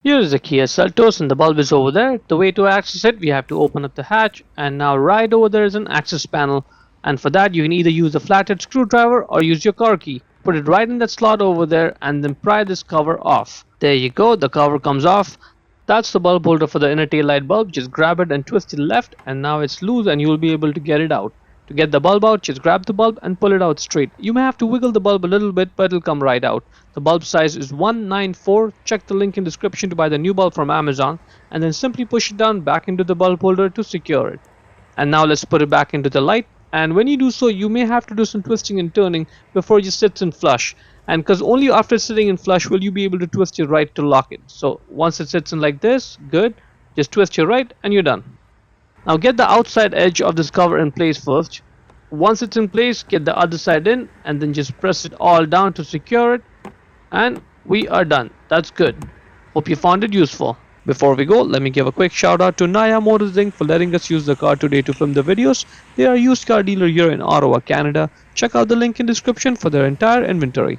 Here is the Kia Seltos and the bulb is over there. The way to access it, we have to open up the hatch, and now right over there is an access panel, and for that you can either use a flathead screwdriver or use your car key. Put it right in that slot over there and then pry this cover off. There you go, the cover comes off. That's the bulb holder for the inner tail light bulb. Just grab it and twist it left, and now it's loose and you will be able to get it out. To get the bulb out, just grab the bulb and pull it out straight. You may have to wiggle the bulb a little bit, but it'll come right out. The bulb size is 194. Check the link in description to buy the new bulb from Amazon, and then simply push it down back into the bulb holder to secure it. And now let's put it back into the light. And when you do so, you may have to do some twisting and turning before it just sits in flush. And because only after sitting in flush will you be able to twist your right to lock it. So once it sits in like this, good. Just twist your right and you're done. Now get the outside edge of this cover in place first. Once it's in place, get the other side in and then just press it all down to secure it, and we are done. That's good. Hope you found it useful. Before we go, let me give a quick shout out to Naya Motors Inc. for letting us use the car today to film the videos. They are a used car dealer here in Ottawa, Canada. Check out the link in description for their entire inventory.